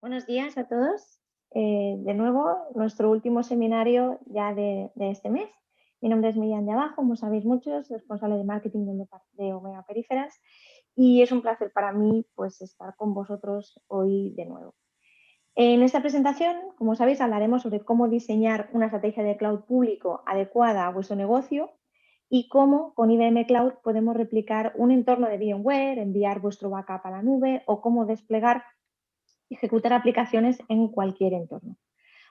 Buenos días a todos. De nuevo, nuestro último seminario ya de este mes. Mi nombre es Miriam de Abajo, como sabéis muchos, responsable de marketing de Omega Peripheras, y es un placer para mí pues, estar con vosotros hoy de nuevo. En esta presentación, como sabéis, hablaremos sobre cómo diseñar una estrategia de cloud público adecuada a vuestro negocio y cómo con IBM Cloud podemos replicar un entorno de VMware, enviar vuestro backup a la nube o cómo desplegar y ejecutar aplicaciones en cualquier entorno.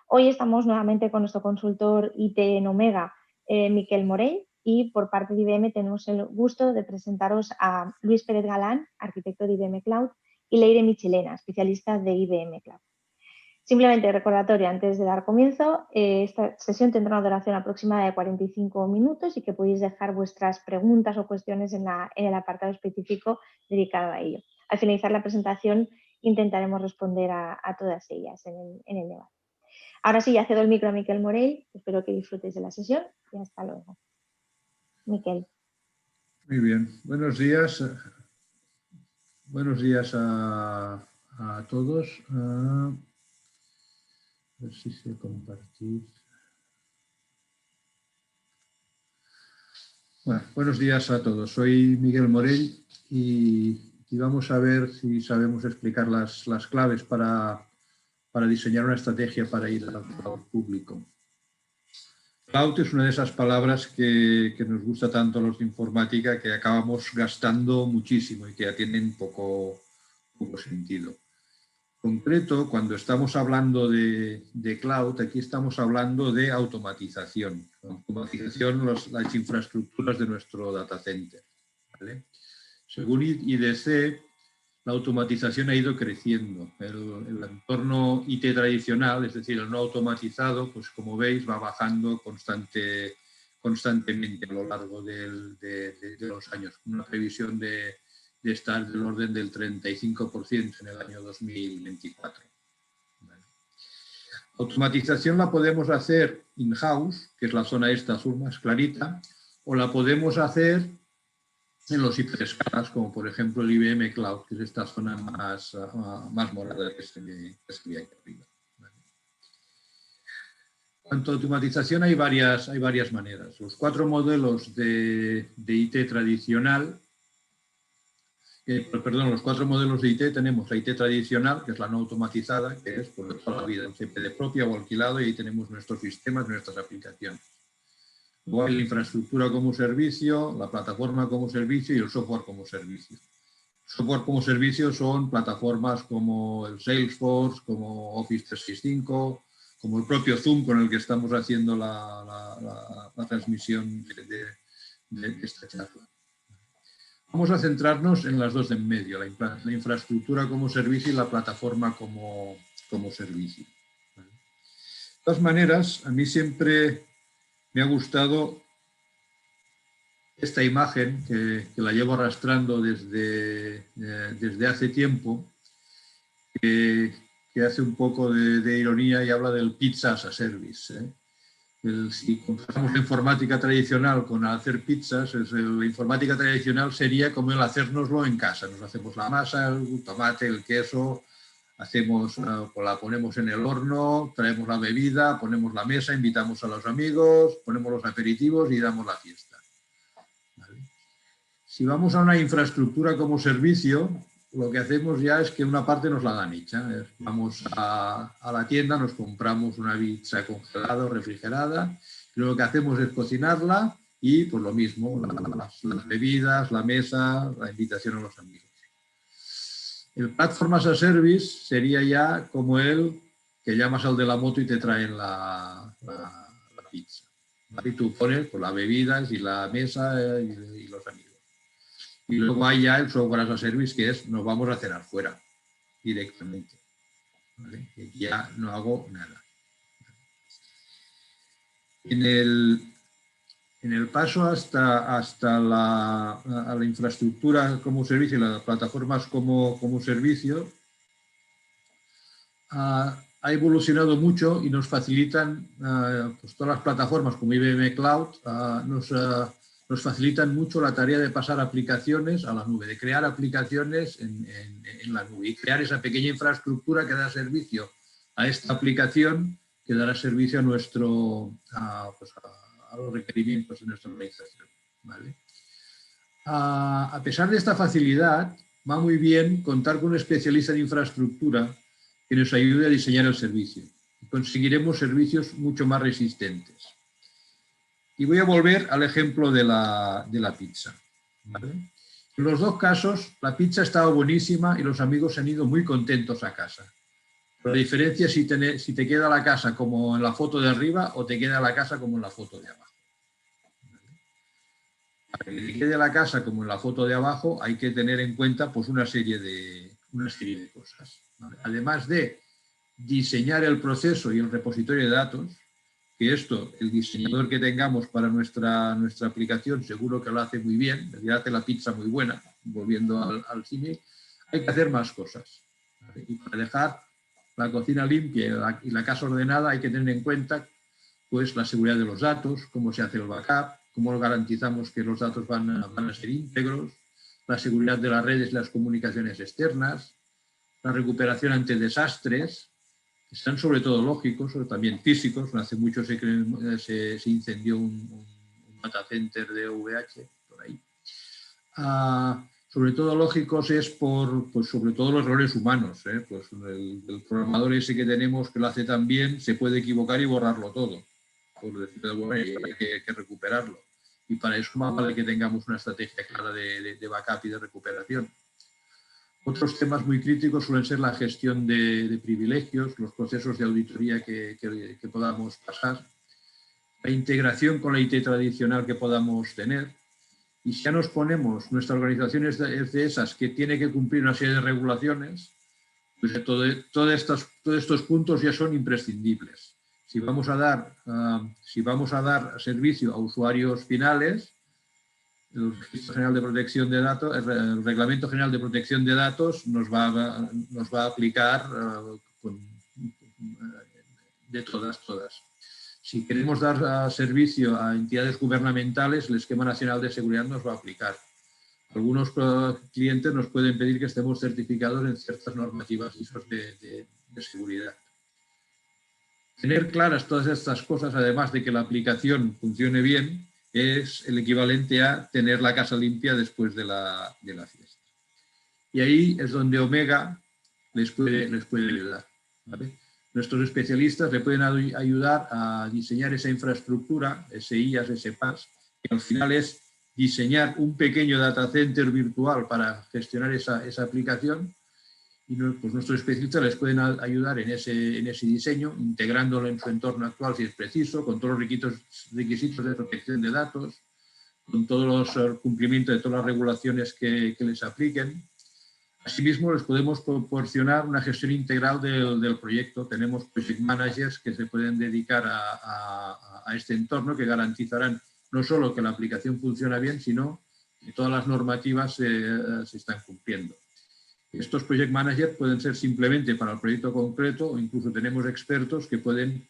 Hoy estamos nuevamente con nuestro consultor IT en Omega, Miquel Morell, y por parte de IBM tenemos el gusto de presentaros a Luis Pérez Galán, arquitecto de IBM Cloud, y Leire Michelena, especialista de IBM Cloud. Simplemente recordatorio antes de dar comienzo, esta sesión tendrá una duración aproximada de 45 minutos y que podéis dejar vuestras preguntas o cuestiones en el apartado específico dedicado a ello. Al finalizar la presentación intentaremos responder a todas ellas en el debate. Ahora sí, ya cedo el micro a Miquel Morell. Espero que disfrutéis de la sesión y hasta luego. Miquel. Muy bien. Buenos días. Buenos días a todos. A ver si se compartir. Bueno, buenos días a todos. Soy Miguel Morell y vamos a ver si sabemos explicar las claves para diseñar una estrategia para ir al cloud público. Cloud es una de esas palabras que nos gusta tanto a los de informática que acabamos gastando muchísimo y que ya tienen poco sentido. En concreto, cuando estamos hablando de cloud, aquí estamos hablando de automatización. Automatización, las infraestructuras de nuestro data center, ¿vale? Según IDC, la automatización ha ido creciendo. El entorno IT tradicional, es decir, el no automatizado, pues como veis, va bajando constantemente a lo largo de los años. Una previsión de estar del orden del 35% en el año 2024. ¿Vale? Automatización la podemos hacer in-house, que es la zona esta azul más clarita, o la podemos hacer en los hiperescalas, como por ejemplo el IBM Cloud, que es esta zona más morada que se ve aquí arriba. ¿Vale? En cuanto a automatización hay varias maneras. Los 4 modelos de IT tradicional, los 4 modelos de IT tenemos la IT tradicional, que es la no automatizada, que es por toda la vida en CPD propia o alquilado, y ahí tenemos nuestros sistemas, nuestras aplicaciones. Luego hay la infraestructura como servicio, la plataforma como servicio y el software como servicio. Software como servicio son plataformas como el Salesforce, como Office 365, como el propio Zoom con el que estamos haciendo la transmisión de esta charla. Vamos a centrarnos en las dos de en medio, la infraestructura como servicio y la plataforma como servicio. De todas maneras, a mí siempre me ha gustado esta imagen que la llevo arrastrando desde hace tiempo, que hace un poco de ironía y habla del pizza as a service. Si comparamos la informática tradicional con hacer pizzas, la informática tradicional sería como el hacérnoslo en casa. Nos hacemos la masa, el tomate, el queso, la ponemos en el horno, traemos la bebida, ponemos la mesa, invitamos a los amigos, ponemos los aperitivos y damos la fiesta. ¿Vale? Si vamos a una infraestructura como servicio, lo que hacemos ya es que una parte nos la dan hecha. Vamos a la tienda, nos compramos una pizza congelada o refrigerada, y lo que hacemos es cocinarla y pues lo mismo, las bebidas, la mesa, la invitación a los amigos. El Platform as a Service sería ya como el que llamas al de la moto y te traen la pizza. ¿Vale? Y tú pones pues, las bebidas y la mesa y los amigos. Y luego hay ya el software as a service, que es nos vamos a cenar fuera directamente. ¿Vale? Ya no hago nada. En el paso hasta la infraestructura como servicio y las plataformas como servicio, ha evolucionado mucho y nos facilitan pues todas las plataformas como IBM Cloud, nos facilitan mucho la tarea de pasar aplicaciones a la nube, de crear aplicaciones en la nube y crear esa pequeña infraestructura que da servicio a esta aplicación, que dará servicio a los requerimientos de nuestra organización. ¿Vale? A pesar de esta facilidad, va muy bien contar con un especialista en infraestructura que nos ayude a diseñar el servicio. Conseguiremos servicios mucho más resistentes. Y voy a volver al ejemplo de la pizza. ¿Vale? En los dos casos, la pizza estaba buenísima y los amigos se han ido muy contentos a casa. La diferencia es si te queda la casa como en la foto de arriba o te queda la casa como en la foto de abajo. Para que te quede la casa como en la foto de abajo hay que tener en cuenta pues, una serie de cosas. ¿Vale? Además de diseñar el proceso y el repositorio de datos, que esto, el diseñador que tengamos para nuestra aplicación seguro que lo hace muy bien, hace la pizza muy buena, volviendo al símil, hay que hacer más cosas. ¿Vale? Y para dejar la cocina limpia y la casa ordenada hay que tener en cuenta pues, la seguridad de los datos, cómo se hace el backup, cómo garantizamos que los datos van a ser íntegros, la seguridad de las redes y las comunicaciones externas, la recuperación ante desastres, que sean sobre todo lógicos, pero también físicos. Hace mucho se incendió un data center de OVH por ahí. Sobre todo lógicos es pues sobre todo los errores humanos. Pues el programador ese que tenemos que lo hace tan bien se puede equivocar y borrarlo todo. Por decirlo de alguna manera, hay que recuperarlo. Y para eso más vale que tengamos una estrategia clara de backup y de recuperación. Otros temas muy críticos suelen ser la gestión de privilegios, los procesos de auditoría que podamos pasar, la integración con la IT tradicional que podamos tener. Y si ya nos ponemos, nuestra organización es de esas que tiene que cumplir una serie de regulaciones, pues todos estos puntos ya son imprescindibles. Si vamos a dar servicio a usuarios finales, el Reglamento General de Protección de Datos nos va a aplicar de todas. Si queremos dar servicio a entidades gubernamentales, el Esquema Nacional de Seguridad nos va a aplicar. Algunos clientes nos pueden pedir que estemos certificados en ciertas normativas de seguridad. Tener claras todas estas cosas, además de que la aplicación funcione bien, es el equivalente a tener la casa limpia después de la fiesta. Y ahí es donde Omega les puede ayudar. ¿Vale? Nuestros especialistas le pueden ayudar a diseñar esa infraestructura, ese IaaS, ese PaaS, que al final es diseñar un pequeño data center virtual para gestionar esa aplicación. Y pues nuestros especialistas les pueden ayudar en ese diseño, integrándolo en su entorno actual si es preciso, con todos los requisitos de protección de datos, con todos los cumplimientos de todas las regulaciones que les apliquen. Asimismo, les podemos proporcionar una gestión integral del proyecto. Tenemos project managers que se pueden dedicar a este entorno, que garantizarán no solo que la aplicación funciona bien, sino que todas las normativas se están cumpliendo. Estos project managers pueden ser simplemente para el proyecto concreto o incluso tenemos expertos que pueden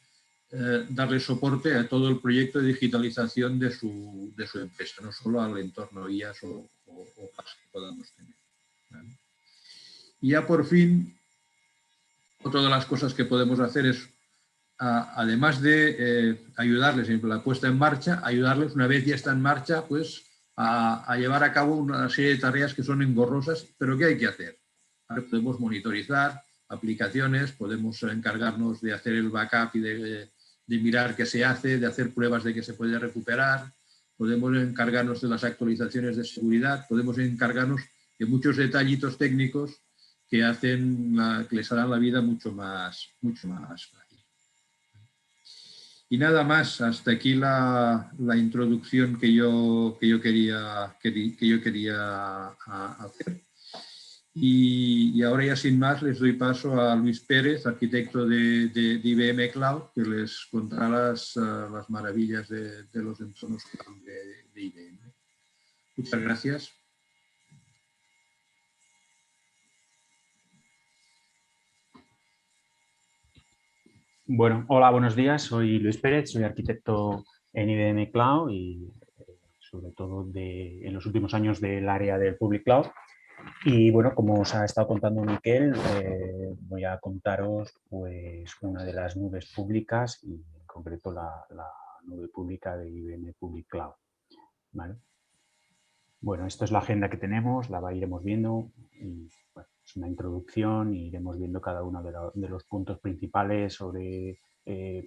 darle soporte a todo el proyecto de digitalización de su empresa, no solo al entorno IaaS o PaaS que podamos tener. ¿Vale? Y ya por fin, otra de las cosas que podemos hacer es, además de ayudarles en la puesta en marcha, ayudarles una vez ya está en marcha, pues a llevar a cabo una serie de tareas que son engorrosas, pero que hay que hacer. Podemos monitorizar aplicaciones, podemos encargarnos de hacer el backup y de mirar qué se hace, de hacer pruebas de que se puede recuperar, podemos encargarnos de las actualizaciones de seguridad, podemos encargarnos de muchos detallitos técnicos que les harán la vida mucho más fácil. Y nada más, hasta aquí la introducción que yo quería hacer. Y ahora ya sin más les doy paso a Luis Pérez, arquitecto de IBM Cloud, que les contará las maravillas de los entornos cloud de IBM. Muchas gracias. Bueno, hola, buenos días. Soy Luis Pérez, soy arquitecto en IBM Cloud y sobre todo en los últimos años del área del Public Cloud. Y bueno, como os ha estado contando Miquel, voy a contaros pues una de las nubes públicas y en concreto la nube pública de IBM Public Cloud. ¿Vale? Bueno, esta es la agenda que tenemos, la iremos viendo. Y, bueno, es una introducción y iremos viendo cada uno de los puntos principales sobre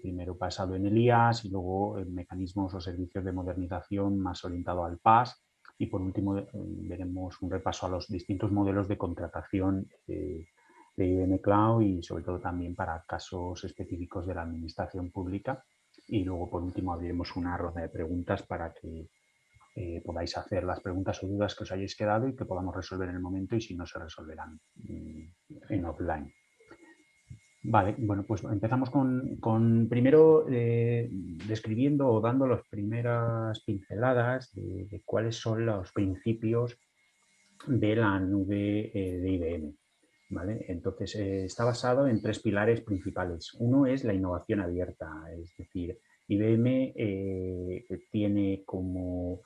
primero pasado en el IaaS y luego mecanismos o servicios de modernización más orientado al PaaS. Y por último veremos un repaso a los distintos modelos de contratación de IBM Cloud y sobre todo también para casos específicos de la administración pública. Y luego por último abriremos una ronda de preguntas para que podáis hacer las preguntas o dudas que os hayáis quedado y que podamos resolver en el momento y si no se resolverán en offline. Vale, bueno, pues empezamos con primero describiendo o dando las primeras pinceladas de cuáles son los principios de la nube de IBM. ¿Vale? Entonces, está basado en 3 pilares principales. Uno es la innovación abierta, es decir, IBM tiene como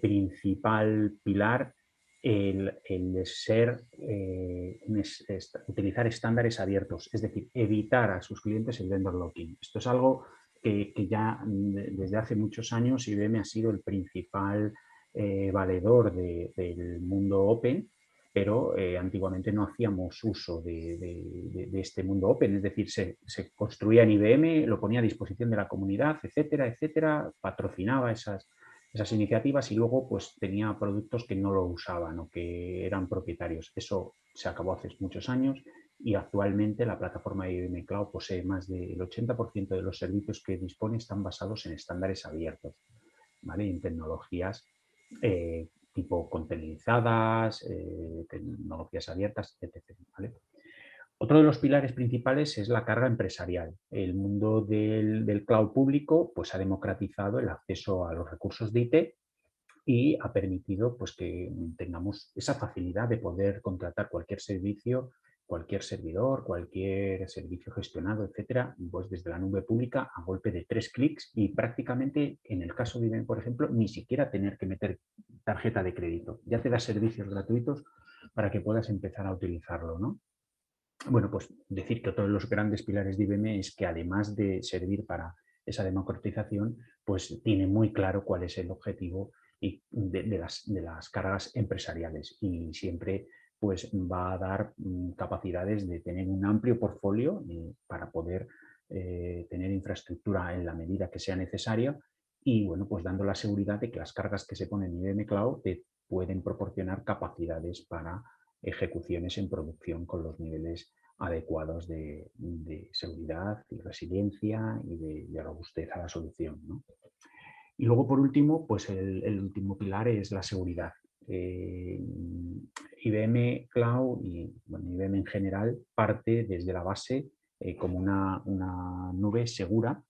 principal pilar el utilizar estándares abiertos, es decir, evitar a sus clientes el vendor locking. Esto es algo que ya desde hace muchos años IBM ha sido el principal valedor del mundo open, pero antiguamente no hacíamos uso de este mundo open, es decir, se construía en IBM, lo ponía a disposición de la comunidad, etcétera, etcétera, patrocinaba esas iniciativas y luego pues tenía productos que no lo usaban o que eran propietarios. Eso se acabó hace muchos años y actualmente la plataforma de IBM Cloud posee más del 80% de los servicios que dispone están basados en estándares abiertos, ¿vale? En tecnologías tipo containerizadas, tecnologías abiertas, etc. ¿Vale? Otro de los pilares principales es la carga empresarial. El mundo del cloud público pues, ha democratizado el acceso a los recursos de IT y ha permitido pues, que tengamos esa facilidad de poder contratar cualquier servicio, cualquier servidor, cualquier servicio gestionado, etcétera, pues desde la nube pública a golpe de 3 clics y prácticamente en el caso de IBM, por ejemplo, ni siquiera tener que meter tarjeta de crédito. Ya te da servicios gratuitos para que puedas empezar a utilizarlo, ¿no? Bueno, pues decir que otro de los grandes pilares de IBM es que además de servir para esa democratización, pues tiene muy claro cuál es el objetivo de las cargas empresariales y siempre pues va a dar capacidades de tener un amplio portfolio para poder tener infraestructura en la medida que sea necesaria y bueno, pues dando la seguridad de que las cargas que se ponen en IBM Cloud te pueden proporcionar capacidades para ejecuciones en producción con los niveles adecuados de seguridad y resiliencia y de robustez a la solución, ¿no? Y luego, por último, pues el último pilar es la seguridad. IBM Cloud y bueno, IBM en general parte desde la base como una nube segura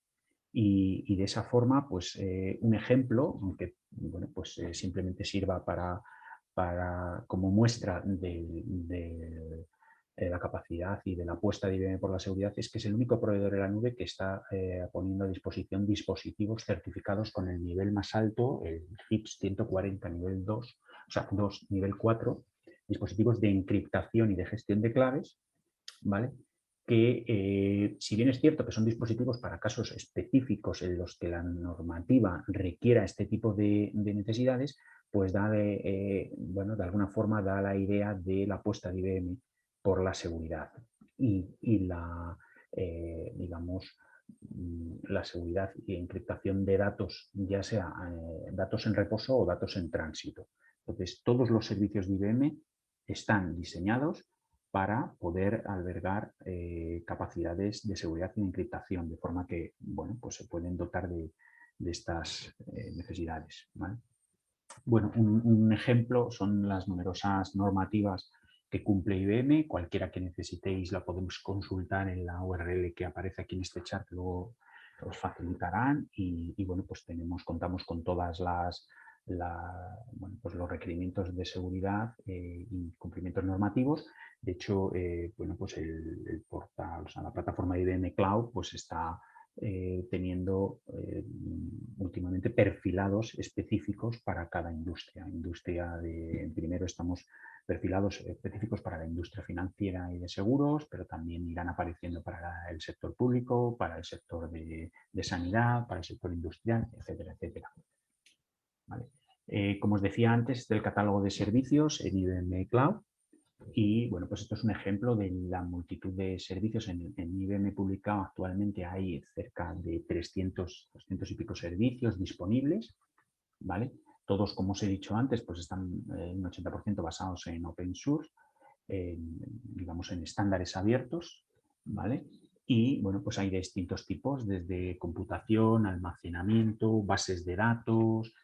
y de esa forma, pues un ejemplo, aunque bueno, pues, simplemente sirva como muestra de la capacidad y de la apuesta de IBM por la seguridad, es que es el único proveedor de la nube que está poniendo a disposición dispositivos certificados con el nivel más alto, el FIPS 140 nivel 2, o sea, 2 nivel 4, dispositivos de encriptación y de gestión de claves, ¿vale? Que si bien es cierto que son dispositivos para casos específicos en los que la normativa requiera este tipo de necesidades, pues bueno, de alguna forma da la idea de la apuesta de IBM por la seguridad y la, digamos, la seguridad y encriptación de datos, ya sea datos en reposo o datos en tránsito. Entonces, todos los servicios de IBM están diseñados para poder albergar capacidades de seguridad y encriptación, de forma que bueno, pues se pueden dotar de estas necesidades, ¿vale? Bueno, un ejemplo son las numerosas normativas que cumple IBM. Cualquiera que necesitéis la podemos consultar en la URL que aparece aquí en este chat, luego os facilitarán y bueno, pues contamos con todas bueno, pues los requerimientos de seguridad y cumplimientos normativos. De hecho, bueno, pues el portal, o sea, la plataforma IBM Cloud pues está teniendo últimamente perfilados específicos para cada industria. Primero estamos perfilados específicos para la industria financiera y de seguros, pero también irán apareciendo para el sector público, para el sector de sanidad, para el sector industrial, etcétera, etcétera. ¿Vale? Como os decía antes, del catálogo de servicios en IBM Cloud. Y bueno, pues esto es un ejemplo de la multitud de servicios. En IBM publicado actualmente hay cerca de 300 y pico servicios disponibles, ¿vale? Todos, como os he dicho antes, pues están un 80% basados en open source, digamos en estándares abiertos, ¿vale? Y bueno, pues hay de distintos tipos, desde computación, almacenamiento, bases de datos,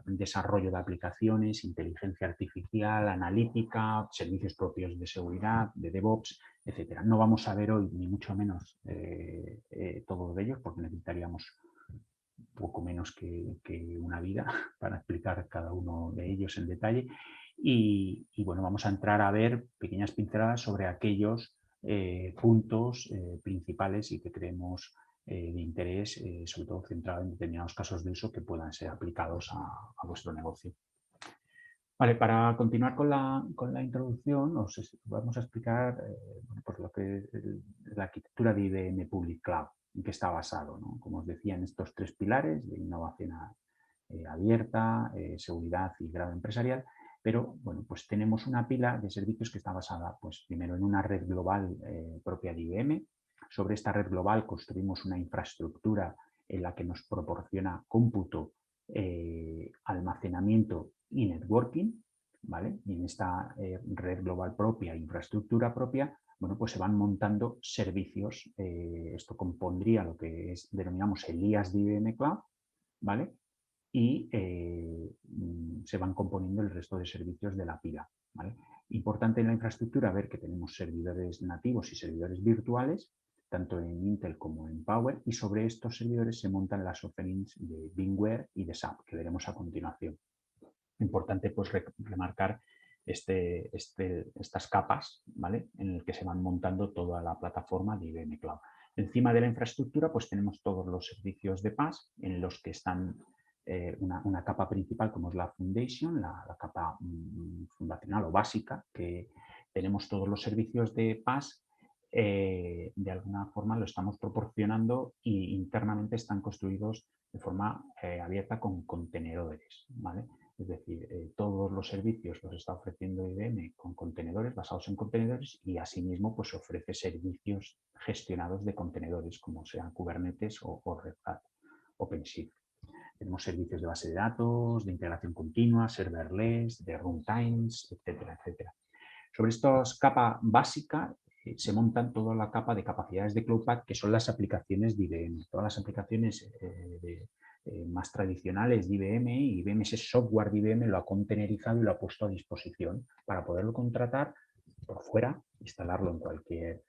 desarrollo de aplicaciones, inteligencia artificial, analítica, servicios propios de seguridad, de DevOps, etcétera. No vamos a ver hoy ni mucho menos todos de ellos, porque necesitaríamos poco menos que una vida para explicar cada uno de ellos en detalle. Y bueno, vamos a entrar a ver pequeñas pinceladas sobre aquellos puntos principales y que creemos de interés, sobre todo centrado en determinados casos de uso que puedan ser aplicados a vuestro negocio. Vale, para continuar con la introducción, os vamos a explicar bueno, pues lo que es la arquitectura de IBM Public Cloud, en qué está basado, ¿no? Como os decía, en estos tres pilares de innovación abierta, seguridad y grado empresarial, pero bueno, pues tenemos una pila de servicios que está basada, pues primero en una red global propia de IBM. Sobre esta red global construimos una infraestructura en la que nos proporciona cómputo, almacenamiento y networking, ¿vale? Y en esta red global propia, infraestructura propia, bueno, pues se van montando servicios. Esto compondría lo que denominamos el IaaS de IBM Cloud, ¿vale? Y se van componiendo el resto de servicios de la pila, ¿vale? Importante en la infraestructura ver que tenemos servidores nativos y servidores virtuales, tanto en Intel como en Power, y sobre estos servidores se montan las offerings de VMware y de SAP, que veremos a continuación. Importante pues remarcar estas capas, ¿vale? En el que se van montando toda la plataforma de IBM Cloud. Encima de la infraestructura pues tenemos todos los servicios de PaaS en los que están una capa principal como es la Foundation, la capa fundacional o básica, que tenemos todos los servicios de PaaS. De alguna forma lo estamos proporcionando y internamente están construidos de forma abierta con contenedores, ¿vale? Es decir, todos los servicios los está ofreciendo IBM con contenedores, basados en contenedores, y asimismo pues ofrece servicios gestionados de contenedores como sean Kubernetes o Red Hat OpenShift. Tenemos servicios de base de datos, de integración continua, serverless, de runtimes, etcétera, etcétera. Sobre esta capa básica se montan toda la capa de capacidades de CloudPack, que son las aplicaciones de IBM. Todas las aplicaciones más tradicionales de IBM, y IBM, ese software de IBM lo ha containerizado y lo ha puesto a disposición para poderlo contratar por fuera, instalarlo en cualquier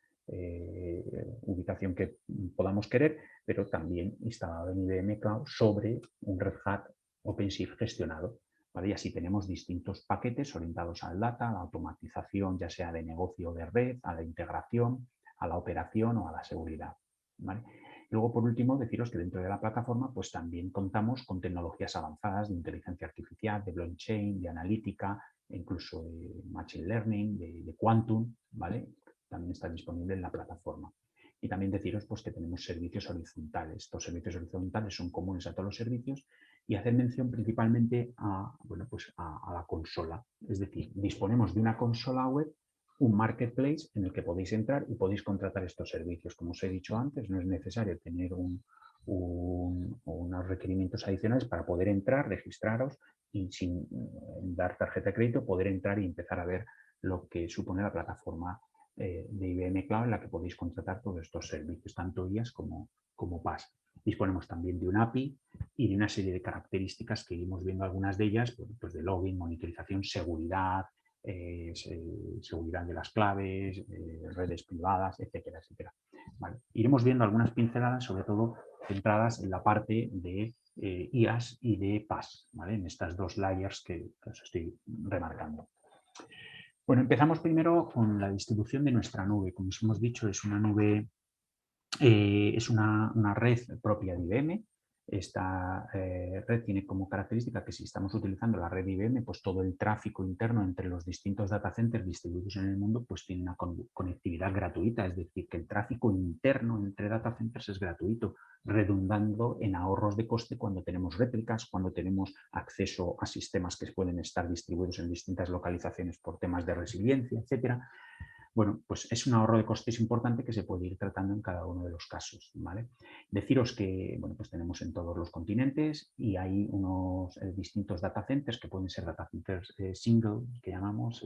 ubicación que podamos querer, pero también instalado en IBM Cloud sobre un Red Hat OpenShift gestionado. ¿Vale? Y así tenemos distintos paquetes orientados al data, a la automatización, ya sea de negocio o de red, a la integración, a la operación o a la seguridad. ¿Vale? Luego, por último, deciros que dentro de la plataforma pues también contamos con tecnologías avanzadas de inteligencia artificial, de blockchain, de analítica, incluso de machine learning, de quantum, ¿vale? También está disponible en la plataforma. Y también deciros pues, que tenemos servicios horizontales. Estos servicios horizontales son comunes a todos los servicios y hacen mención principalmente a la consola. Es decir, disponemos de una consola web, un marketplace en el que podéis entrar y podéis contratar estos servicios. Como os he dicho antes, no es necesario tener unos requerimientos adicionales para poder entrar, registraros y sin dar tarjeta de crédito poder entrar y empezar a ver lo que supone la plataforma de IBM Cloud, en la que podéis contratar todos estos servicios, tanto IaaS como PaaS. Disponemos también de un API y de una serie de características que iremos viendo algunas de ellas, pues de login, monitorización, seguridad, seguridad de las claves, redes privadas, etcétera, etcétera. Vale. Iremos viendo algunas pinceladas, sobre todo centradas en la parte de IaaS y de PaaS, ¿vale? En estas dos layers que os estoy remarcando. Bueno, empezamos primero con la distribución de nuestra nube. Como os hemos dicho, es una nube Es una red propia de IBM. Esta red tiene como característica que si estamos utilizando la red de IBM, pues todo el tráfico interno entre los distintos data centers distribuidos en el mundo pues tiene una conectividad gratuita, es decir, que el tráfico interno entre data centers es gratuito, redundando en ahorros de coste cuando tenemos réplicas, cuando tenemos acceso a sistemas que pueden estar distribuidos en distintas localizaciones por temas de resiliencia, etcétera. Bueno, pues es un ahorro de costes importante que se puede ir tratando en cada uno de los casos, ¿vale? Deciros que, bueno, pues tenemos en todos los continentes y hay unos distintos data centers que pueden ser data centers single, que llamamos,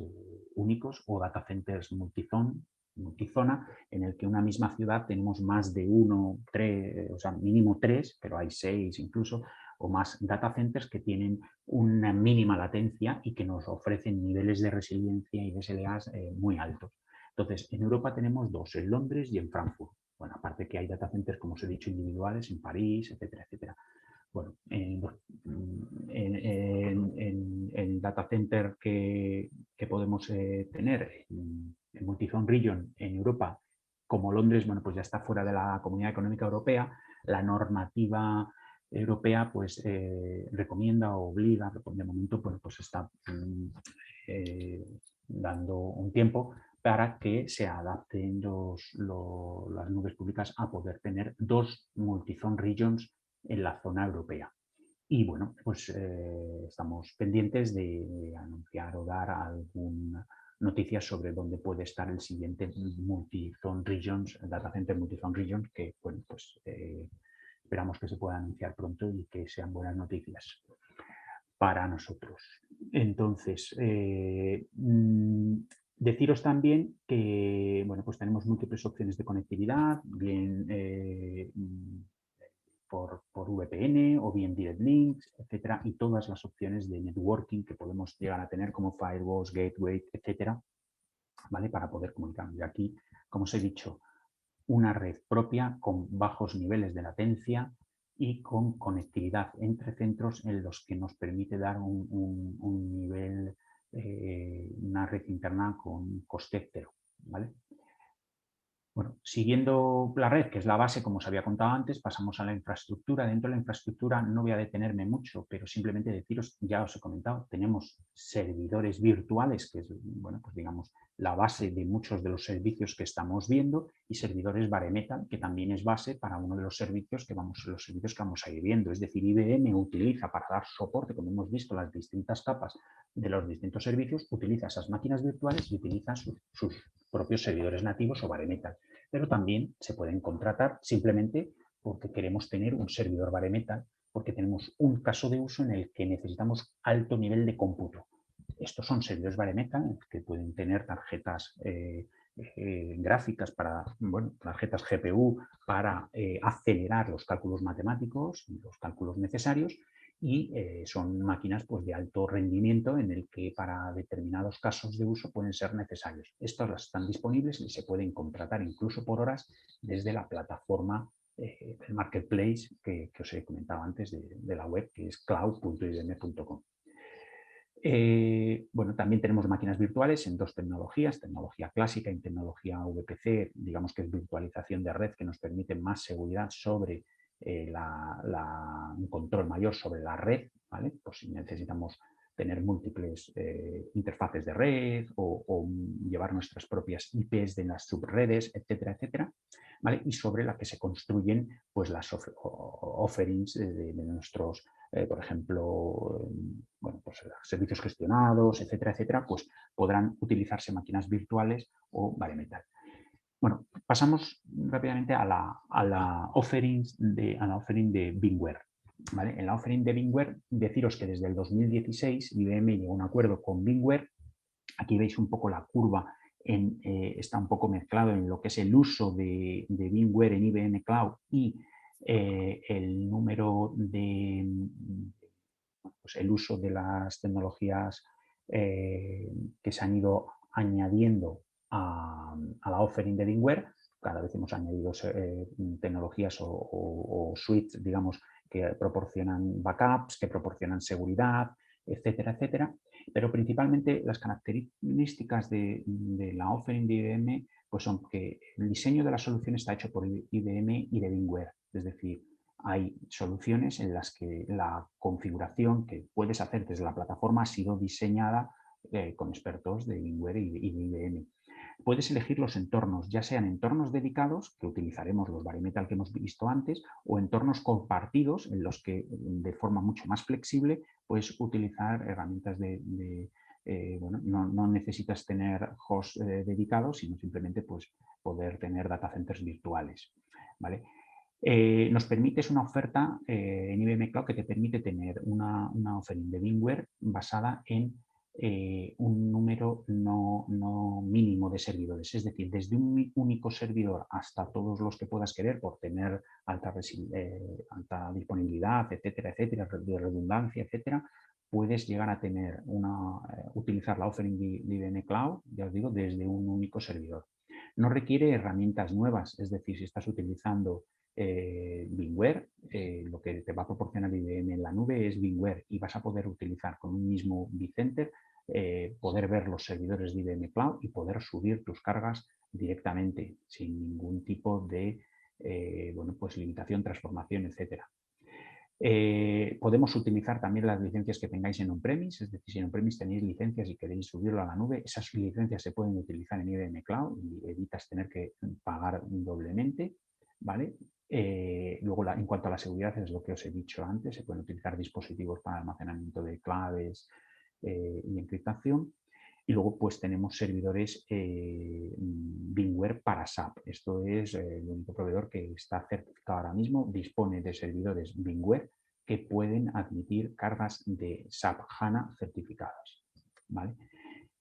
únicos, o data centers multizona, en el que una misma ciudad tenemos más de uno, tres, o sea, mínimo 3, pero hay 6 incluso, o más data centers que tienen una mínima latencia y que nos ofrecen niveles de resiliencia y de SLAs muy altos. Entonces, en Europa tenemos 2, en Londres y en Frankfurt. Bueno, aparte que hay data centers, como os he dicho, individuales en París, etcétera, etcétera. Bueno, el data center que podemos tener en Multizone Region en Europa, como Londres, bueno, pues ya está fuera de la Comunidad Económica Europea, la normativa europea pues recomienda o obliga, de momento pues está dando un tiempo para que se adapten las nubes públicas a poder tener 2 multizone regions en la zona europea. Y bueno, pues estamos pendientes de anunciar o dar alguna noticia sobre dónde puede estar el siguiente multizone regions, data center multizone regions, que bueno, pues esperamos que se pueda anunciar pronto y que sean buenas noticias para nosotros. Entonces, deciros también que bueno, pues tenemos múltiples opciones de conectividad, bien por VPN o bien Direct Links, etcétera, y todas las opciones de networking que podemos llegar a tener como firewalls, gateway, etcétera, ¿vale? Para poder comunicarnos. Y aquí, como os he dicho, una red propia con bajos niveles de latencia y con conectividad entre centros en los que nos permite dar un nivel, una red interna con coste cero, ¿vale? Bueno, siguiendo la red, que es la base, como os había contado antes, pasamos a la infraestructura. Dentro de la infraestructura no voy a detenerme mucho, pero simplemente deciros, ya os he comentado, tenemos servidores virtuales, que es, bueno, pues digamos, la base de muchos de los servicios que estamos viendo, y servidores bare metal, que también es base para uno de los servicios que vamos a ir viendo. Es decir, IBM utiliza para dar soporte, como hemos visto, las distintas capas de los distintos servicios, utiliza esas máquinas virtuales y utiliza sus propios servidores nativos o bare metal. Pero también se pueden contratar simplemente porque queremos tener un servidor bare metal, porque tenemos un caso de uso en el que necesitamos alto nivel de cómputo. Estos son servidores bare metal que pueden tener tarjetas gráficas para, bueno, tarjetas GPU para acelerar los cálculos matemáticos, los cálculos necesarios, y son máquinas pues, de alto rendimiento en el que para determinados casos de uso pueden ser necesarios. Estas están disponibles y se pueden contratar incluso por horas desde la plataforma del marketplace que os he comentado antes de la web, que es cloud.ibm.com. Bueno, también tenemos máquinas virtuales en 2 tecnologías, tecnología clásica y tecnología VPC, digamos que es virtualización de red que nos permite más seguridad sobre un control mayor sobre la red, ¿vale? Pues si necesitamos tener múltiples interfaces de red o llevar nuestras propias IPs de las subredes, etcétera, etcétera, ¿vale? Y sobre la que se construyen pues, las offerings de nuestros, por ejemplo, bueno, pues, servicios gestionados, etcétera, etcétera, pues podrán utilizarse máquinas virtuales o bare metal. Bueno, pasamos rápidamente a la offering de VMware. ¿Vale? En la offering de VMware, deciros que desde el 2016 IBM llegó a un acuerdo con VMware. Aquí veis un poco la curva, está un poco mezclado en lo que es el uso de VMware en IBM Cloud y el número de pues el uso de las tecnologías que se han ido añadiendo a la offering de VMware. Cada vez hemos añadido tecnologías o suites, digamos, que proporcionan backups, que proporcionan seguridad, etcétera, etcétera. Pero principalmente las características de la offering de IBM pues son que el diseño de la solución está hecho por IBM y de VMware, es decir, hay soluciones en las que la configuración que puedes hacer desde la plataforma ha sido diseñada con expertos de VMware y de IBM. Puedes elegir los entornos, ya sean entornos dedicados, que utilizaremos los bare metal que hemos visto antes, o entornos compartidos en los que de forma mucho más flexible puedes utilizar herramientas bueno, no necesitas tener hosts dedicados, sino simplemente pues, poder tener data centers virtuales, ¿vale? Nos permite, es una oferta en IBM Cloud que te permite tener una offering de VMware basada en un número no mínimo de servidores, es decir, desde un único servidor hasta todos los que puedas querer por tener alta disponibilidad, etcétera, etcétera, de redundancia, etcétera, puedes llegar a tener utilizar la offering de IBM Cloud, ya os digo, desde un único servidor. No requiere herramientas nuevas, es decir, si estás utilizando VMware, lo que te va a proporcionar IBM en la nube es VMware y vas a poder utilizar con un mismo vCenter, poder ver los servidores de IBM Cloud y poder subir tus cargas directamente sin ningún tipo de bueno, pues limitación, transformación, etcétera. Podemos utilizar también las licencias que tengáis en on-premise, es decir, si en on-premise tenéis licencias y queréis subirlo a la nube, esas licencias se pueden utilizar en IBM Cloud y evitas tener que pagar doblemente, ¿vale? Luego, en cuanto a la seguridad, es lo que os he dicho antes, se pueden utilizar dispositivos para almacenamiento de claves y encriptación. Y luego pues tenemos servidores VMware para SAP. Esto es el único proveedor que está certificado ahora mismo, dispone de servidores VMware que pueden admitir cargas de SAP HANA certificadas, ¿vale?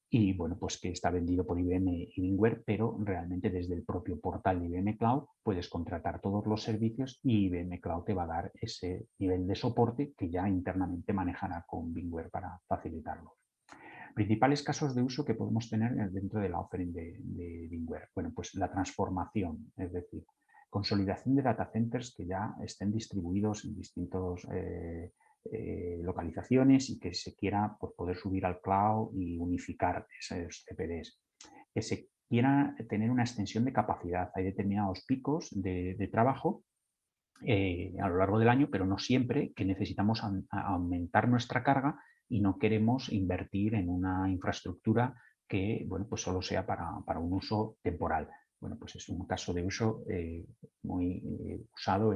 Y bueno, pues que está vendido por IBM y VMware, pero realmente desde el propio portal de IBM Cloud puedes contratar todos los servicios y IBM Cloud te va a dar ese nivel de soporte que ya internamente manejará con VMware para facilitarlo. Principales casos de uso que podemos tener dentro de la offering de VMware. Bueno, pues la transformación, es decir, consolidación de data centers que ya estén distribuidos en distintas localizaciones y que se quiera pues, poder subir al cloud y unificar esos CPDs. Que se quiera tener una extensión de capacidad. Hay determinados picos de trabajo a lo largo del año, pero no siempre, que necesitamos aumentar nuestra carga y no queremos invertir en una infraestructura que bueno, pues solo sea para un uso temporal. Bueno, pues es un caso de uso muy usado,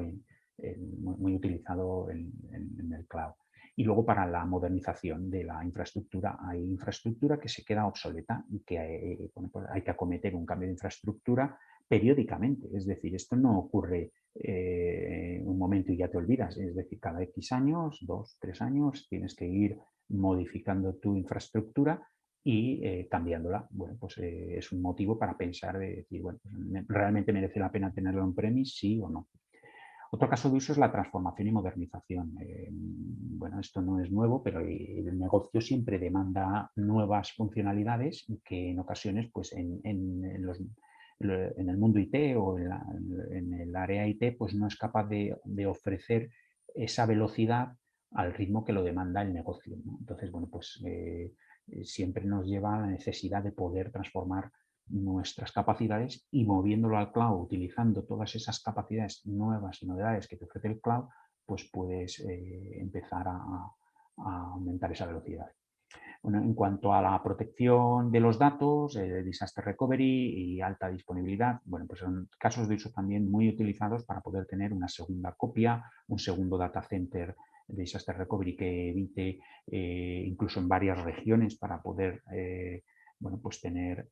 muy utilizado en el cloud. Y luego para la modernización de la infraestructura, hay infraestructura que se queda obsoleta y que bueno, pues hay que acometer un cambio de infraestructura periódicamente. Es decir, esto no ocurre un momento y ya te olvidas. Es decir, cada X años, 2, 3 años, tienes que ir modificando tu infraestructura y cambiándola. Bueno, pues es un motivo para pensar de decir, bueno, pues, ¿realmente merece la pena tenerlo on-premise, sí o no? Otro caso de uso es la transformación y modernización. Bueno, esto no es nuevo, pero el negocio siempre demanda nuevas funcionalidades que en ocasiones, pues en el mundo IT o en el área IT, pues no es capaz de ofrecer esa velocidad al ritmo que lo demanda el negocio, ¿no? Entonces, bueno, pues siempre nos lleva a la necesidad de poder transformar nuestras capacidades y moviéndolo al cloud, utilizando todas esas capacidades nuevas y novedades que te ofrece el cloud, pues puedes empezar a aumentar esa velocidad. Bueno, en cuanto a la protección de los datos, disaster recovery y alta disponibilidad, bueno, pues son casos de uso también muy utilizados para poder tener una segunda copia, un segundo data center de disaster recovery que evite incluso en varias regiones para poder bueno, pues tener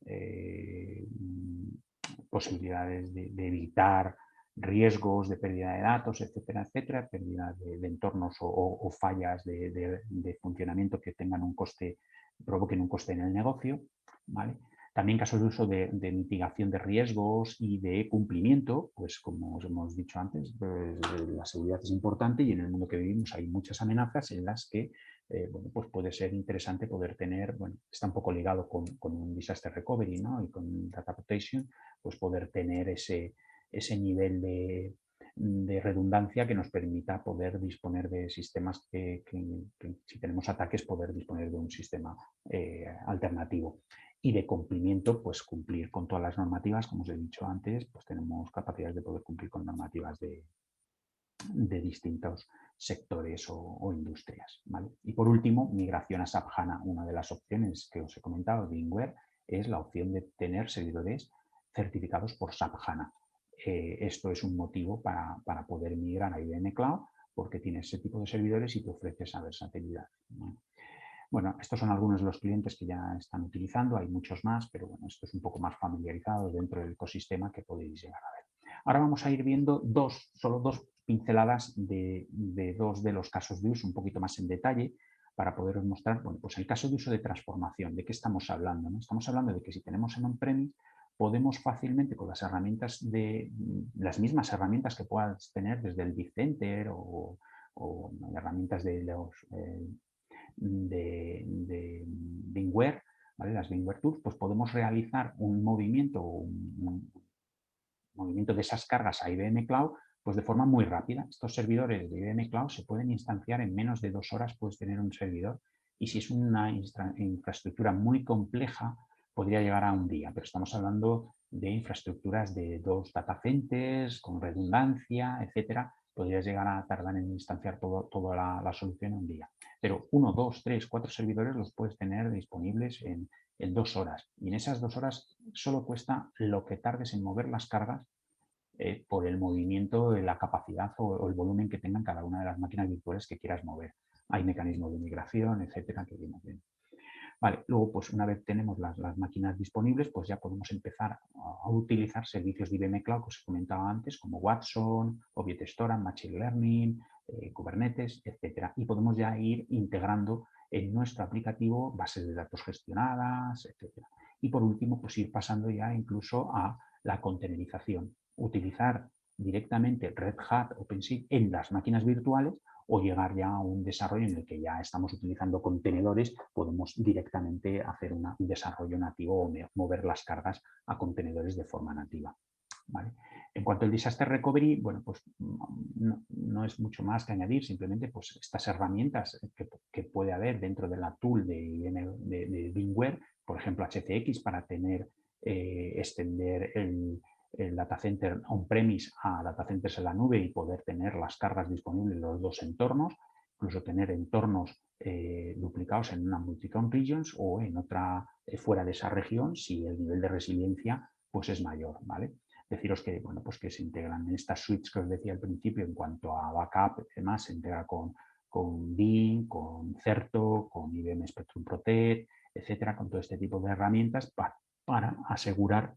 posibilidades de evitar riesgos de pérdida de datos, etcétera, etcétera, pérdida de entornos o fallas de funcionamiento que tengan un coste, provoquen un coste en el negocio, ¿vale? También casos de uso de mitigación de riesgos y de cumplimiento, pues como os hemos dicho antes, pues, la seguridad es importante y en el mundo que vivimos hay muchas amenazas en las que bueno, pues puede ser interesante poder tener, bueno, está un poco ligado con un disaster recovery, ¿no? Y con data protection, pues poder tener ese nivel de redundancia que nos permita poder disponer de sistemas que si tenemos ataques, poder disponer de un sistema alternativo. y de cumplimiento, pues cumplir con todas las normativas, como os he dicho antes, pues tenemos capacidades de poder cumplir con normativas de distintos sectores o industrias, ¿vale? Y por último, migración a SAP HANA. Una de las opciones que os he comentado de VMware es la opción de tener servidores certificados por SAP HANA. Esto es un motivo para poder migrar a IBM Cloud, porque tienes ese tipo de servidores y te ofrece esa versatilidad, ¿no? Bueno, estos son algunos de los clientes que ya están utilizando, hay muchos más, pero bueno, esto es un poco más familiarizado dentro del ecosistema que podéis llegar a ver. Ahora vamos a ir viendo solo dos pinceladas de dos de los casos de uso un poquito más en detalle para poderos mostrar, bueno, pues el caso de uso de transformación, ¿de qué estamos hablando? ¿No? Estamos hablando de que si tenemos en on-premise, podemos fácilmente con las herramientas las mismas herramientas que puedas tener desde el vCenter o herramientas de los de VMware, ¿vale? Las VMware Tools, pues podemos realizar un movimiento de esas cargas a IBM Cloud pues de forma muy rápida. Estos servidores de IBM Cloud se pueden instanciar en menos de 2 horas, puedes tener un servidor, y si es una infraestructura muy compleja, podría llegar a un día, pero estamos hablando de infraestructuras de 2 data centers, con redundancia, etcétera. Podrías llegar a tardar en instanciar toda la solución en un día. Pero 1, 2, 3, 4 servidores los puedes tener disponibles en 2 horas. Y en esas 2 horas solo cuesta lo que tardes en mover las cargas por el movimiento de la capacidad o el volumen que tengan cada una de las máquinas virtuales que quieras mover. Hay mecanismos de migración, etcétera, que vimos bien. Vale, luego, pues una vez tenemos las máquinas disponibles, pues ya podemos empezar a utilizar servicios de IBM Cloud que os comentaba antes, como Watson, Object Storage, Machine Learning, Kubernetes, etcétera. Y podemos ya ir integrando en nuestro aplicativo bases de datos gestionadas, etcétera. Y por último, pues ir pasando ya incluso a la containerización. Utilizar directamente Red Hat, OpenShift en las máquinas virtuales o llegar ya a un desarrollo en el que ya estamos utilizando contenedores, podemos directamente hacer un desarrollo nativo o mover las cargas a contenedores de forma nativa. ¿Vale? En cuanto al Disaster Recovery, bueno, pues no es mucho más que añadir, simplemente pues estas herramientas que puede haber dentro de la tool de VMware, por ejemplo HCX para tener, extender el data center on-premise a data centers en la nube y poder tener las cargas disponibles en los dos entornos, incluso tener entornos duplicados en una multi-cloud regions o en otra fuera de esa región si el nivel de resiliencia pues es mayor, ¿vale? Deciros que, bueno, pues que se integran en estas suites que os decía al principio en cuanto a backup, además se integra con Beam, con Certo, con IBM Spectrum Protect, etcétera, con todo este tipo de herramientas para asegurar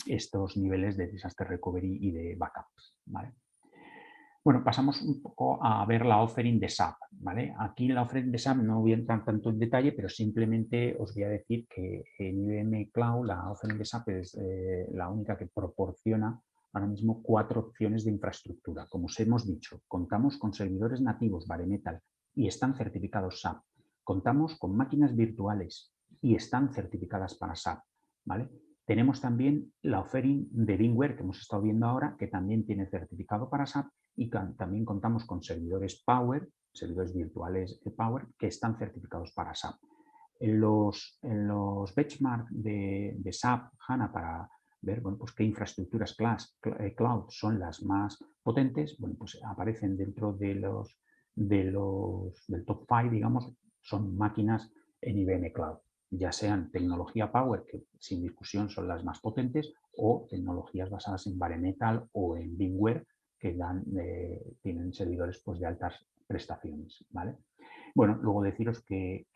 estos niveles de disaster recovery y de backups, ¿vale? Bueno, pasamos un poco a ver la offering de SAP, ¿vale? Aquí la offering de SAP no voy a entrar tanto en detalle, pero simplemente os voy a decir que en IBM Cloud la offering de SAP es la única que proporciona ahora mismo 4 opciones de infraestructura. Como os hemos dicho, contamos con servidores nativos bare metal y están certificados SAP. Contamos con máquinas virtuales y están certificadas para SAP, ¿vale? Tenemos también la offering de VMware que hemos estado viendo ahora, que también tiene certificado para SAP, y también contamos con servidores Power, servidores virtuales de Power, que están certificados para SAP. En los benchmarks de SAP HANA para ver, bueno, pues qué infraestructuras cloud son las más potentes, bueno, pues aparecen dentro del top 5, digamos, son máquinas en IBM Cloud, ya sean tecnología Power, que sin discusión son las más potentes, o tecnologías basadas en bare metal o en VMware, que tienen servidores pues, de altas prestaciones, ¿vale? Bueno, luego deciros que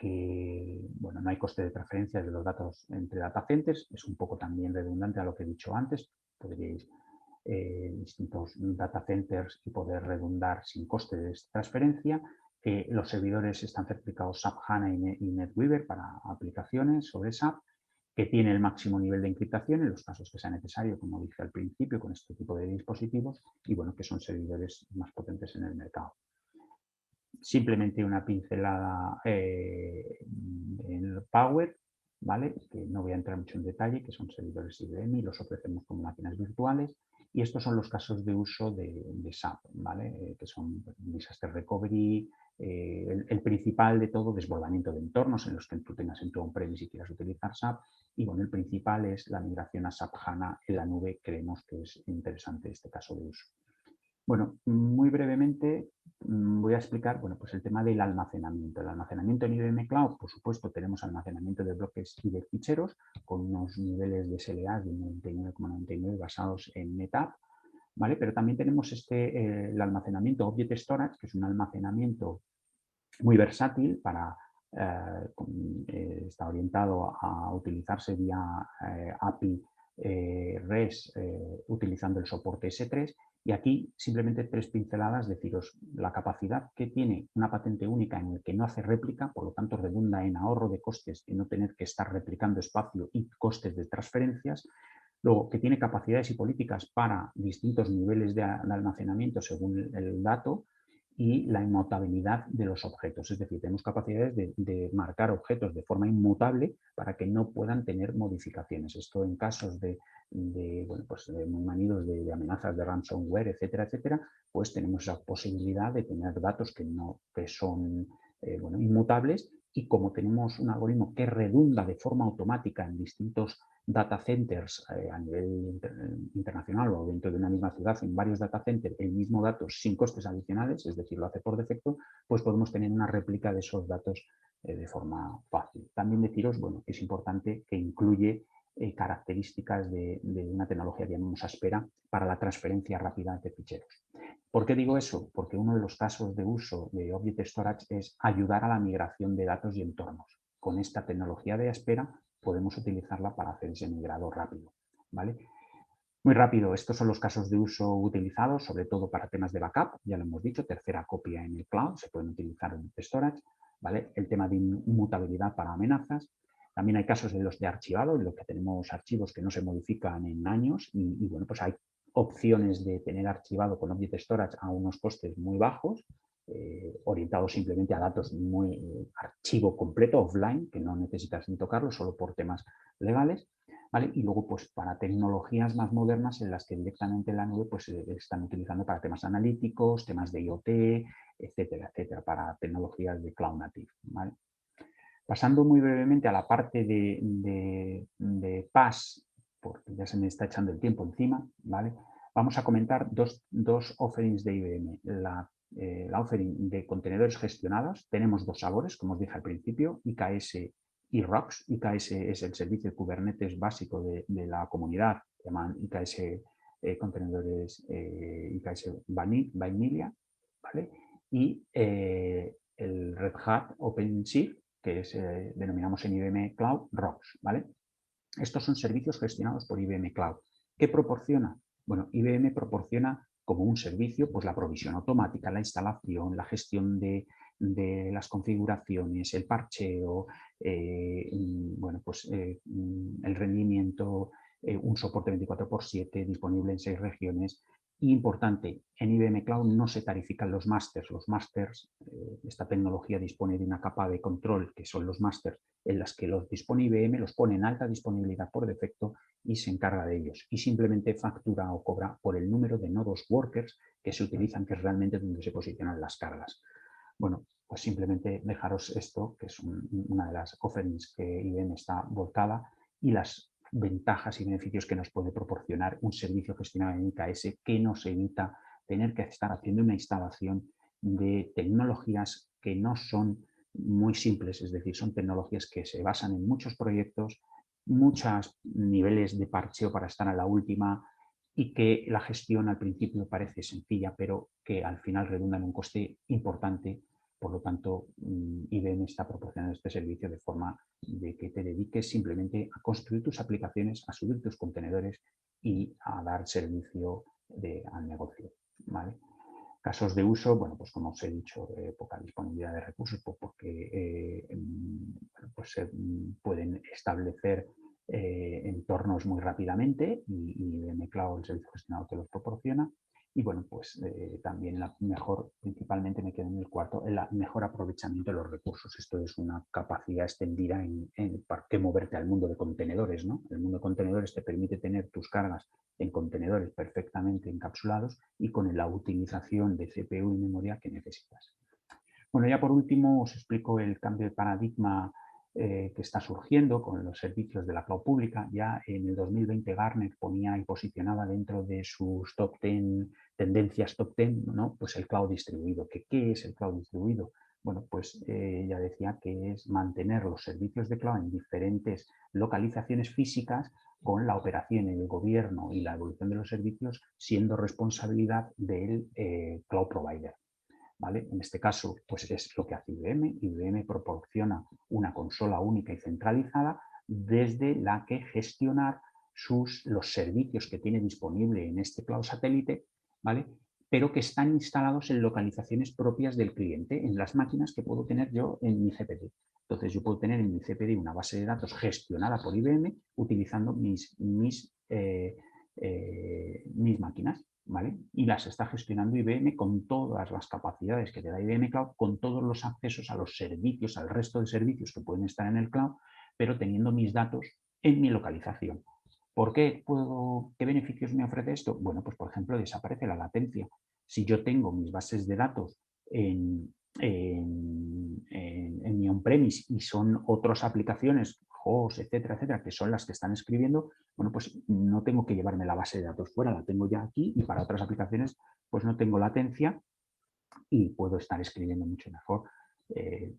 bueno, no hay coste de transferencia de los datos entre data centers, es un poco también redundante a lo que he dicho antes, podríais distintos data centers y poder redundar sin coste de transferencia. Los servidores están certificados SAP HANA y NetWeaver para aplicaciones sobre SAP, que tiene el máximo nivel de encriptación en los casos que sea necesario, como dije al principio, con este tipo de dispositivos, y bueno, que son servidores más potentes en el mercado. Simplemente una pincelada en Power, ¿vale? Que no voy a entrar mucho en detalle, que son servidores IBM y los ofrecemos como máquinas virtuales. Y estos son los casos de uso de SAP, ¿vale? Que son Disaster Recovery, el principal de todo, desbordamiento de entornos en los que tú tengas en tu on-premise y quieras utilizar SAP. Y bueno, el principal es la migración a SAP HANA en la nube. Creemos que es interesante este caso de uso. Bueno, muy brevemente voy a explicar pues el tema del almacenamiento. El almacenamiento en IBM Cloud, por supuesto, tenemos almacenamiento de bloques y de ficheros con unos niveles de SLA de 99,99 basados en NetApp, ¿vale? Pero también tenemos el almacenamiento Object Storage, que es un almacenamiento muy versátil para está orientado a utilizarse vía API REST utilizando el soporte S3. Y aquí simplemente 3 pinceladas, deciros la capacidad que tiene una patente única en el que no hace réplica, por lo tanto redunda en ahorro de costes y no tener que estar replicando espacio y costes de transferencias. Luego, que tiene capacidades y políticas para distintos niveles de almacenamiento según el dato, y la inmutabilidad de los objetos. Es decir, tenemos capacidades de marcar objetos de forma inmutable para que no puedan tener modificaciones. Esto en casos de manidos de amenazas de ransomware, etcétera, etcétera, pues tenemos esa posibilidad de tener datos que son inmutables, y como tenemos un algoritmo que redunda de forma automática en distintos data centers a nivel internacional o dentro de una misma ciudad, en varios data centers, el mismo dato sin costes adicionales, es decir, lo hace por defecto, pues podemos tener una réplica de esos datos de forma fácil. También deciros, que es importante que incluye características de una tecnología que llamamos Aspera para la transferencia rápida de ficheros. ¿Por qué digo eso? Porque uno de los casos de uso de Object Storage es ayudar a la migración de datos y entornos. Con esta tecnología de Aspera podemos utilizarla para hacer ese migrado rápido, ¿vale? Muy rápido, estos son los casos de uso utilizados, sobre todo para temas de backup, ya lo hemos dicho, tercera copia en el cloud, se pueden utilizar en storage, ¿vale? El tema de inmutabilidad para amenazas. También hay casos de los de archivado, en los que tenemos archivos que no se modifican en años y pues hay opciones de tener archivado con Object Storage a unos costes muy bajos, orientados simplemente a datos archivo completo, offline, que no necesitas ni tocarlo, solo por temas legales, ¿vale? Y luego, pues para tecnologías más modernas en las que directamente en la nube pues, están utilizando para temas analíticos, temas de IoT, etcétera, etcétera, para tecnologías de cloud native, ¿vale? Pasando muy brevemente a la parte de PaaS, porque ya se me está echando el tiempo encima, ¿vale? Vamos a comentar dos offerings de IBM. La offering de contenedores gestionados, tenemos dos sabores, como os dije al principio, IKS y ROCs. IKS es el servicio de Kubernetes básico de la comunidad, se llaman IKS contenedores IKS Vanilla, ¿vale? Y el Red Hat OpenShift, que denominamos en IBM Cloud ROCs, ¿vale? Estos son servicios gestionados por IBM Cloud. ¿Qué proporciona? Bueno, IBM proporciona como un servicio pues la provisión automática, la instalación, la gestión de las configuraciones, el parcheo, el rendimiento, un soporte 24/7 disponible en 6 regiones. Y importante, en IBM Cloud no se tarifican los másters. Los másters, esta tecnología dispone de una capa de control, que son los másters, en las que los dispone IBM, los pone en alta disponibilidad por defecto y se encarga de ellos. Y simplemente factura o cobra por el número de nodos workers que se utilizan, que es realmente donde se posicionan las cargas. Bueno, pues simplemente dejaros esto, que es una de las offerings que IBM está volcada, y las ventajas y beneficios que nos puede proporcionar un servicio gestionado en IKS, que nos evita tener que estar haciendo una instalación de tecnologías que no son muy simples, es decir, son tecnologías que se basan en muchos proyectos, muchos niveles de parcheo para estar a la última, y que la gestión al principio parece sencilla, pero que al final redunda en un coste importante. Por lo tanto, IBM está proporcionando este servicio de forma de que te dediques simplemente a construir tus aplicaciones, a subir tus contenedores y a dar servicio al negocio, ¿vale? Casos de uso, bueno, pues como os he dicho, poca disponibilidad de recursos, pues porque se pueden establecer entornos muy rápidamente y IBM Cloud, el servicio gestionado, te los proporciona. Y bueno, pues también principalmente me quedo en el cuarto, el mejor aprovechamiento de los recursos. Esto es una capacidad extendida para qué moverte al mundo de contenedores, ¿no? El mundo de contenedores te permite tener tus cargas en contenedores perfectamente encapsulados y con la utilización de CPU y memoria que necesitas. Bueno, ya por último os explico el cambio de paradigma que está surgiendo con los servicios de la cloud pública. Ya en el 2020 Gartner ponía y posicionaba dentro de sus top 10 tendencias top 10, ¿no? Pues el cloud distribuido. ¿Qué es el cloud distribuido? Bueno, pues ya decía que es mantener los servicios de cloud en diferentes localizaciones físicas con la operación en el gobierno y la evolución de los servicios siendo responsabilidad del cloud provider. ¿Vale? En este caso, pues es lo que hace IBM. IBM proporciona una consola única y centralizada desde la que gestionar los servicios que tiene disponible en este cloud satélite, ¿vale? Pero que están instalados en localizaciones propias del cliente, en las máquinas que puedo tener yo en mi CPD. Entonces, yo puedo tener en mi CPD una base de datos gestionada por IBM utilizando mis máquinas. ¿Vale? Y las está gestionando IBM con todas las capacidades que te da IBM Cloud, con todos los accesos a los servicios, al resto de servicios que pueden estar en el cloud, pero teniendo mis datos en mi localización. ¿Por qué qué beneficios me ofrece esto? Bueno, pues por ejemplo, desaparece la latencia. Si yo tengo mis bases de datos en mi on-premise y son otras aplicaciones, hosts, etcétera, etcétera, que son las que están escribiendo, bueno, pues no tengo que llevarme la base de datos fuera, la tengo ya aquí y para otras aplicaciones pues no tengo latencia y puedo estar escribiendo mucho mejor.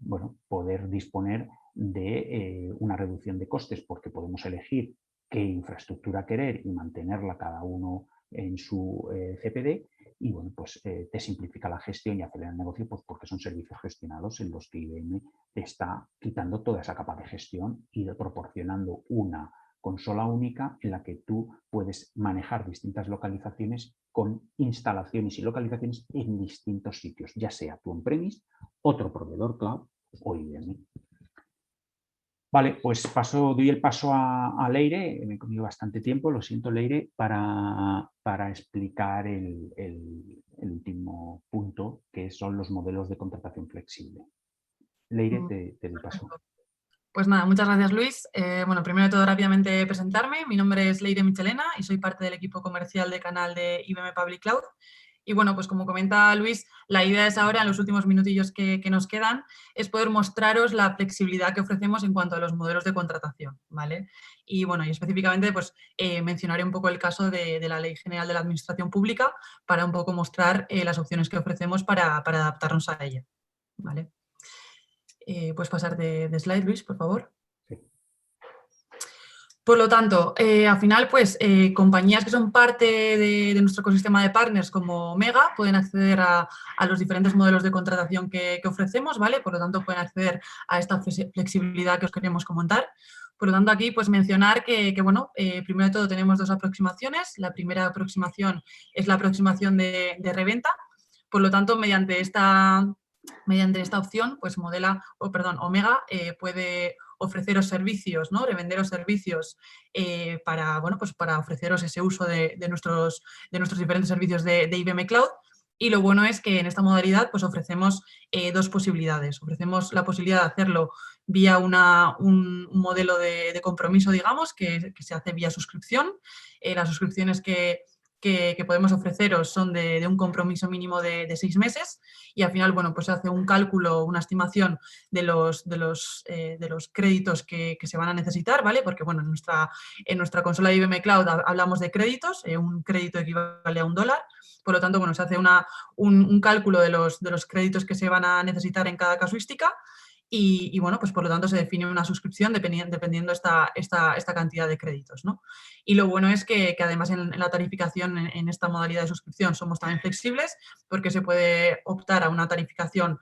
Bueno, poder disponer de una reducción de costes porque podemos elegir qué infraestructura querer y mantenerla cada uno en su CPD y bueno, pues te simplifica la gestión y acelera el negocio pues porque son servicios gestionados en los que IBM te está quitando toda esa capa de gestión y proporcionando una consola única en la que tú puedes manejar distintas localizaciones con instalaciones y localizaciones en distintos sitios, ya sea tu on-premise, otro proveedor cloud o IBM. Vale, pues doy el paso a Leire, me he comido bastante tiempo, lo siento Leire, para explicar el último punto, que son los modelos de contratación flexible. Leire, te doy paso. Pues nada, muchas gracias Luis. Bueno, primero de todo rápidamente presentarme. Mi nombre es Leire Michelena y soy parte del equipo comercial de canal de IBM Public Cloud. Y bueno, pues como comenta Luis, la idea es ahora, en los últimos minutillos que nos quedan, es poder mostraros la flexibilidad que ofrecemos en cuanto a los modelos de contratación, ¿vale? Y bueno, y específicamente pues mencionaré un poco el caso de la Ley General de la Administración Pública para un poco mostrar las opciones que ofrecemos para adaptarnos a ella, ¿vale? ¿Puedes pasar de slide, Luis, por favor? Sí. Por lo tanto, al final, pues, compañías que son parte de nuestro ecosistema de partners como Omega pueden acceder a los diferentes modelos de contratación que ofrecemos, ¿vale? Por lo tanto, pueden acceder a esta flexibilidad que os queremos comentar. Por lo tanto, aquí, pues, mencionar que bueno, primero de todo tenemos dos aproximaciones. La primera aproximación es la aproximación de reventa. Por lo tanto, mediante esta opción, pues Omega puede ofreceros servicios, ¿no? Revenderos servicios para, bueno, pues para ofreceros ese uso de nuestros diferentes servicios de IBM Cloud. Y lo bueno es que en esta modalidad pues ofrecemos dos posibilidades. Ofrecemos la posibilidad de hacerlo vía un modelo de compromiso, digamos, que se hace vía suscripción. Las suscripciones que podemos ofreceros son de un compromiso mínimo de 6 meses y al final, bueno, pues se hace un cálculo, una estimación de los créditos que se van a necesitar, ¿vale? Porque, bueno, en nuestra consola de IBM Cloud hablamos de créditos, un crédito equivale a $1, por lo tanto, bueno, se hace un cálculo de los créditos que se van a necesitar en cada casuística. Y bueno, pues por lo tanto se define una suscripción dependiendo esta cantidad de créditos, ¿no? Y lo bueno es que además en la tarificación, en esta modalidad de suscripción, somos también flexibles porque se puede optar a una tarificación,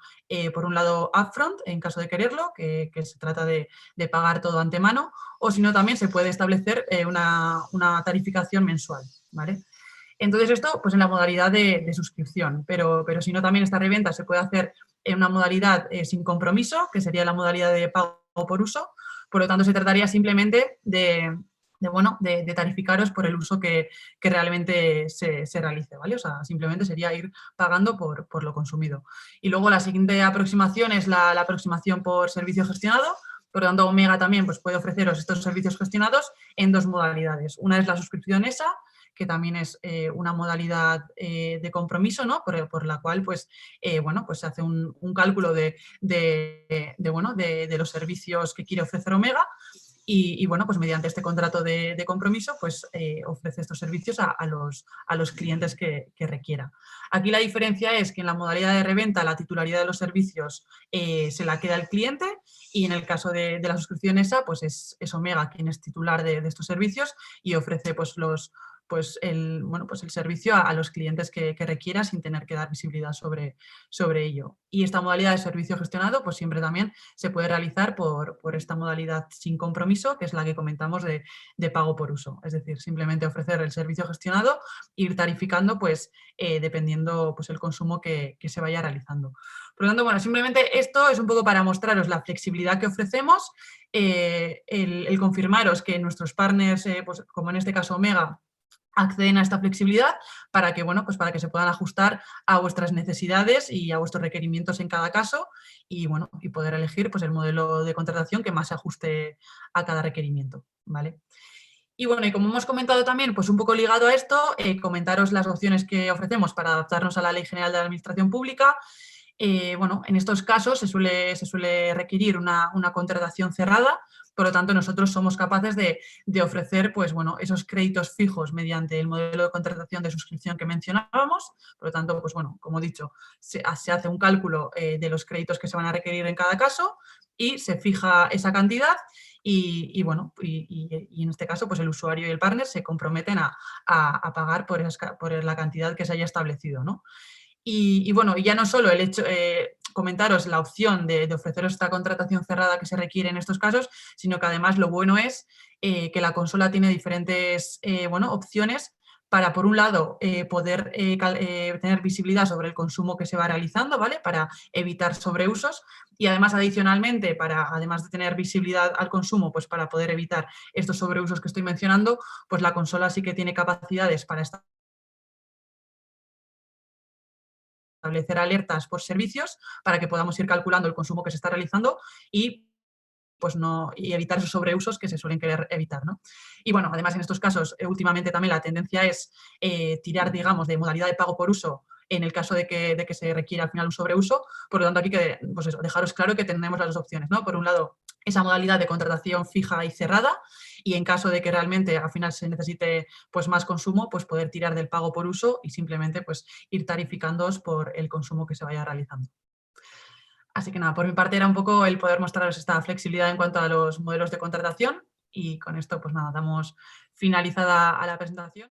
por un lado, upfront, en caso de quererlo, que se trata de pagar todo antemano, o si no, también se puede establecer una tarificación mensual, ¿vale? Entonces esto pues en la modalidad de suscripción, pero si no también esta reventa se puede hacer en una modalidad sin compromiso, que sería la modalidad de pago por uso. Por lo tanto, se trataría simplemente de de tarificaros por el uso que realmente se realice, ¿vale? O sea, simplemente sería ir pagando por lo consumido. Y luego la siguiente aproximación es la aproximación por servicio gestionado. Por lo tanto, Omega también pues, puede ofreceros estos servicios gestionados en dos modalidades. Una es la suscripción ESA, que también es una modalidad de compromiso, ¿no? por la cual pues, bueno, pues se hace un cálculo de los servicios que quiere ofrecer Omega. Y bueno, pues mediante este contrato de compromiso, pues ofrece estos servicios a los clientes que requiera. Aquí la diferencia es que en la modalidad de reventa la titularidad de los servicios se la queda el cliente y en el caso de la suscripción ESA, pues es Omega quien es titular de estos servicios y ofrece pues el servicio a los clientes que requiera sin tener que dar visibilidad sobre ello. Y esta modalidad de servicio gestionado pues siempre también se puede realizar por esta modalidad sin compromiso, que es la que comentamos de pago por uso. Es decir, simplemente ofrecer el servicio gestionado e ir tarificando pues dependiendo pues, el consumo que se vaya realizando. Por lo tanto, bueno, simplemente esto es un poco para mostraros la flexibilidad que ofrecemos, el confirmaros que nuestros partners, pues, como en este caso Omega, acceden a esta flexibilidad para que, bueno, pues para que se puedan ajustar a vuestras necesidades y a vuestros requerimientos en cada caso y, bueno, y poder elegir pues, el modelo de contratación que más se ajuste a cada requerimiento, ¿vale? Y bueno, y como hemos comentado también, pues un poco ligado a esto, comentaros las opciones que ofrecemos para adaptarnos a la Ley General de la Administración Pública. Bueno, en estos casos se suele requerir una contratación cerrada, por lo tanto nosotros somos capaces de ofrecer pues, bueno, esos créditos fijos mediante el modelo de contratación de suscripción que mencionábamos, por lo tanto, pues, bueno, como he dicho, se hace un cálculo de los créditos que se van a requerir en cada caso y se fija esa cantidad y bueno, y en este caso pues el usuario y el partner se comprometen a pagar por la cantidad que se haya establecido, ¿no? Y bueno, ya no solo el hecho, comentaros la opción de ofreceros esta contratación cerrada que se requiere en estos casos, sino que además lo bueno es que la consola tiene diferentes bueno, opciones para, por un lado, poder tener visibilidad sobre el consumo que se va realizando, ¿vale? Para evitar sobreusos y además, adicionalmente, además de tener visibilidad al consumo, pues para poder evitar estos sobreusos que estoy mencionando, pues la consola sí que tiene capacidades para establecer alertas por servicios para que podamos ir calculando el consumo que se está realizando y pues y evitar esos sobreusos que se suelen querer evitar, ¿no? Y bueno, además en estos casos, últimamente también la tendencia es tirar, digamos, de modalidad de pago por uso en el caso de que se requiera al final un sobreuso. Por lo tanto, aquí pues eso, dejaros claro que tenemos las dos opciones, ¿no? Por un lado, esa modalidad de contratación fija y cerrada y en caso de que realmente al final se necesite pues, más consumo, pues poder tirar del pago por uso y simplemente pues, ir tarificándoos por el consumo que se vaya realizando. Así que nada, por mi parte era un poco el poder mostraros esta flexibilidad en cuanto a los modelos de contratación y con esto pues nada, damos finalizada a la presentación.